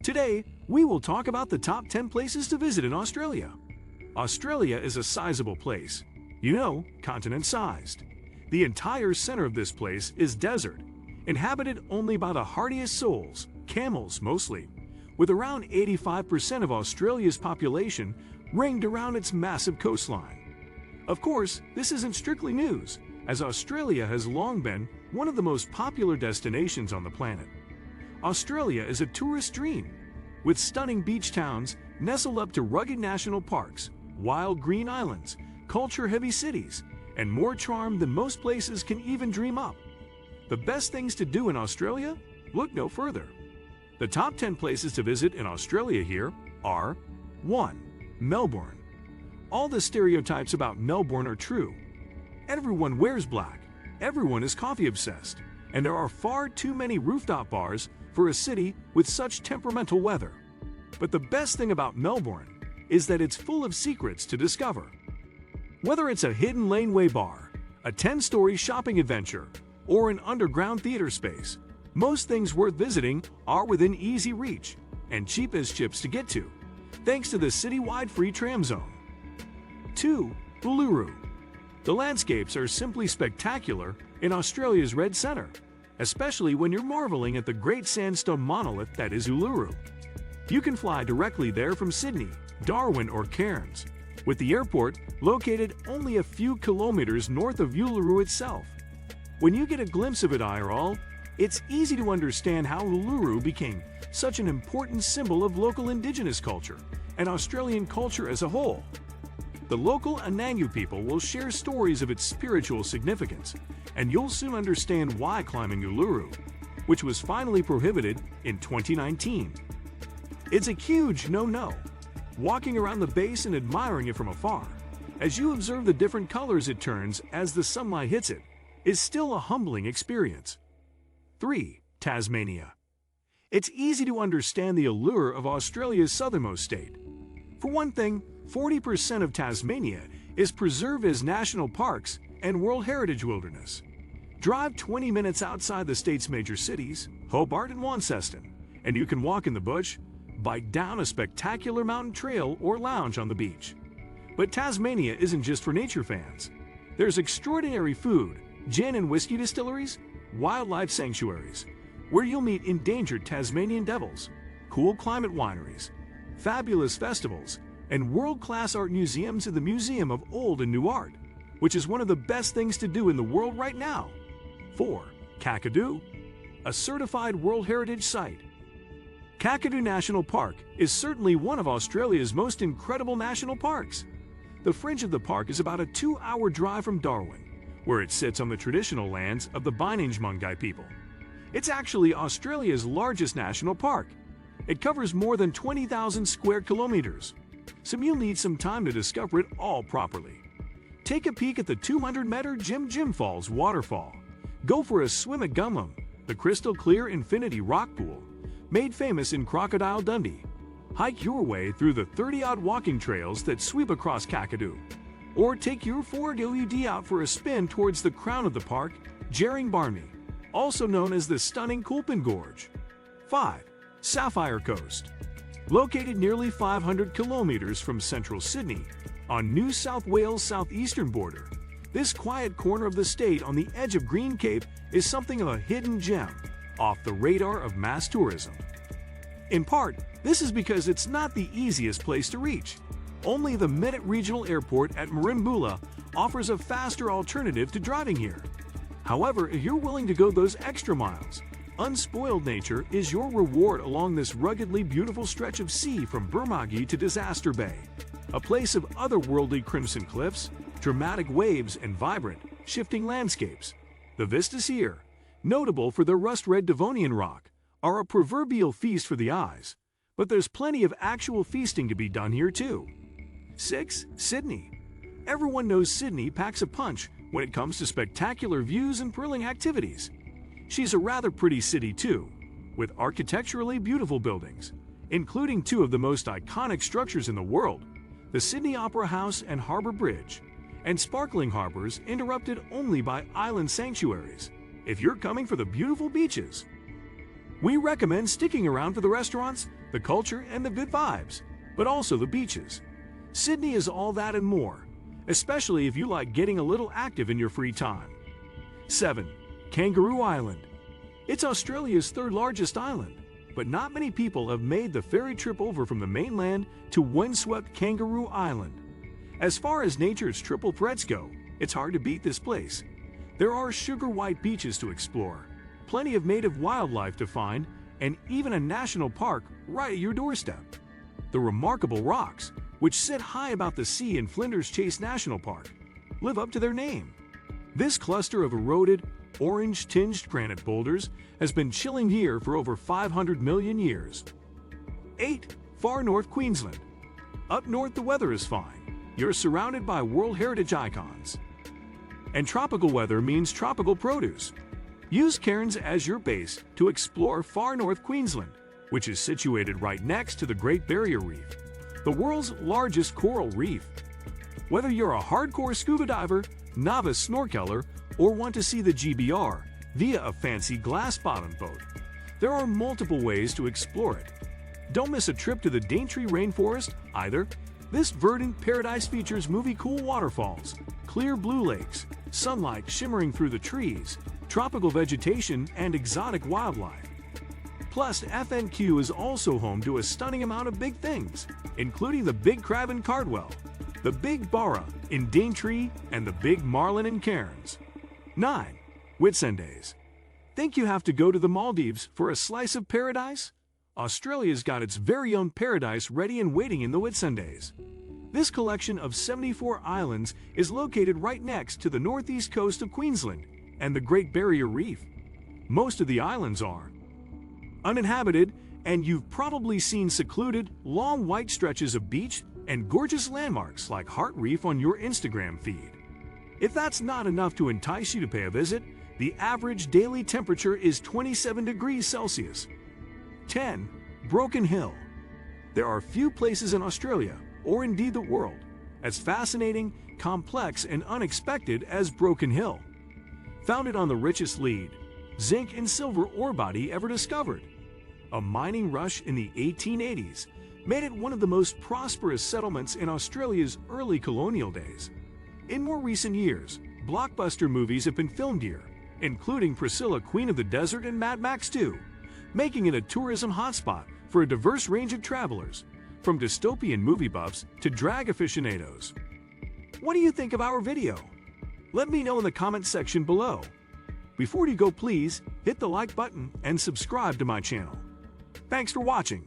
Today, we will talk about the top 10 places to visit in Australia. Australia is a sizable place. You know, continent-sized. The entire center of this place is desert, inhabited only by the hardiest souls, camels mostly, with around 85% of Australia's population ringed around its massive coastline. Of course, this isn't strictly news, as Australia has long been one of the most popular destinations on the planet. Australia is a tourist dream, with stunning beach towns nestled up to rugged national parks, wild green islands, culture-heavy cities, and more charm than most places can even dream up. The best things to do in Australia? Look no further. The top 10 places to visit in Australia here are 1. Melbourne. All the stereotypes about Melbourne are true. Everyone wears black, everyone is coffee obsessed, and there are far too many rooftop bars for a city with such temperamental weather. But the best thing about Melbourne is that it's full of secrets to discover. Whether it's a hidden laneway bar, a 10-story shopping adventure, or an underground theater space, most things worth visiting are within easy reach and cheap as chips to get to, thanks to the citywide free tram zone. 2. Uluru. The landscapes are simply spectacular in Australia's Red Centre, especially when you're marveling at the great sandstone monolith that is Uluru. You can fly directly there from Sydney, Darwin, or Cairns, with the airport located only a few kilometers north of Uluru itself. When you get a glimpse of it IRL, it's easy to understand how Uluru became such an important symbol of local indigenous culture and Australian culture as a whole. The local Anangu people will share stories of its spiritual significance, and you'll soon understand why climbing Uluru, which was finally prohibited in 2019. It's a huge no-no. Walking around the base and admiring it from afar, as you observe the different colors it turns as the sunlight hits it, is still a humbling experience. 3. Tasmania. It's easy to understand the allure of Australia's southernmost state. For one thing, 40% of Tasmania is preserved as national parks and World Heritage Wilderness. Drive 20 minutes outside the state's major cities, Hobart and Launceston, and you can walk in the bush, bike down a spectacular mountain trail, or lounge on the beach. But Tasmania isn't just for nature fans. There's extraordinary food, gin and whiskey distilleries, wildlife sanctuaries, where you'll meet endangered Tasmanian devils, cool climate wineries, fabulous festivals, and world-class art museums in the Museum of Old and New Art, which is one of the best things to do in the world right now. 4. Kakadu, a certified World Heritage Site. Kakadu National Park is certainly one of Australia's most incredible national parks. The fringe of the park is about a 2-hour drive from Darwin, where it sits on the traditional lands of the Bininjmungai people. It's actually Australia's largest national park. It covers more than 20,000 square kilometers, so you'll need some time to discover it all properly. Take a peek at the 200-meter Jim Falls waterfall. Go for a swim at Gumham, the crystal-clear infinity rock pool, made famous in Crocodile Dundee. Hike your way through the 30-odd walking trails that sweep across Kakadu. Or take your 4WD out for a spin towards the crown of the park, Jering Barney, also known as the stunning Kulpin Gorge. 5. Sapphire Coast. Located nearly 500 kilometers from central Sydney, on New South Wales' southeastern border, this quiet corner of the state on the edge of Green Cape is something of a hidden gem, off the radar of mass tourism. In part, this is because it's not the easiest place to reach. Only the Medit Regional Airport at Merimbula offers a faster alternative to driving here. However, if you're willing to go those extra miles, unspoiled nature is your reward along this ruggedly beautiful stretch of sea from Bermagui to Disaster Bay, a place of otherworldly crimson cliffs, dramatic waves, and vibrant, shifting landscapes. The vistas here, notable for their rust-red Devonian rock, are a proverbial feast for the eyes, but there's plenty of actual feasting to be done here too. 6. Sydney. Everyone knows Sydney packs a punch when it comes to spectacular views and thrilling activities. She's a rather pretty city too, with architecturally beautiful buildings, including 2 of the most iconic structures in the world, the Sydney Opera House and Harbour Bridge, and sparkling harbors interrupted only by island sanctuaries, if you're coming for the beautiful beaches. We recommend sticking around for the restaurants, the culture and the good vibes, but also the beaches. Sydney is all that and more, especially if you like getting a little active in your free time. 7. Kangaroo Island. It's Australia's third largest island, but not many people have made the ferry trip over from the mainland to windswept Kangaroo Island. As far as nature's triple threats go, it's hard to beat this place. There are sugar-white beaches to explore, plenty of native wildlife to find, and even a national park right at your doorstep. The remarkable rocks, which sit high about the sea in Flinders Chase National Park, live up to their name. This cluster of eroded, orange-tinged granite boulders has been chilling here for over 500 million years. 8. Far North Queensland. Up north the weather is fine. You're surrounded by World Heritage icons. And tropical weather means tropical produce. Use Cairns as your base to explore Far North Queensland, which is situated right next to the Great Barrier Reef, the world's largest coral reef. Whether you're a hardcore scuba diver, novice snorkeler, or want to see the GBR via a fancy glass-bottomed boat, there are multiple ways to explore it. Don't miss a trip to the Daintree Rainforest either. This verdant paradise features movie-cool waterfalls, clear blue lakes, sunlight shimmering through the trees, tropical vegetation, and exotic wildlife. Plus, FNQ is also home to a stunning amount of big things, including the Big Crab in Cardwell, the Big Barra in Daintree, and the Big Marlin in Cairns. 9. Whitsundays. Think you have to go to the Maldives for a slice of paradise? Australia's got its very own paradise ready and waiting in the Whitsundays. This collection of 74 islands is located right next to the northeast coast of Queensland and the Great Barrier Reef. Most of the islands are uninhabited, and you've probably seen secluded, long white stretches of beach and gorgeous landmarks like Heart Reef on your Instagram feed. If that's not enough to entice you to pay a visit, the average daily temperature is 27 degrees Celsius. 10. Broken Hill. There are few places in Australia, or indeed the world, as fascinating, complex, and unexpected as Broken Hill. Founded on the richest lead, zinc, and silver ore body ever discovered, a mining rush in the 1880s made it one of the most prosperous settlements in Australia's early colonial days. In more recent years, blockbuster movies have been filmed here, including Priscilla, Queen of the Desert, and Mad Max 2, making it a tourism hotspot for a diverse range of travelers, from dystopian movie buffs to drag aficionados. What do you think of our video? Let me know in the comments section below. Before you go, please hit the like button and subscribe to my channel. Thanks for watching.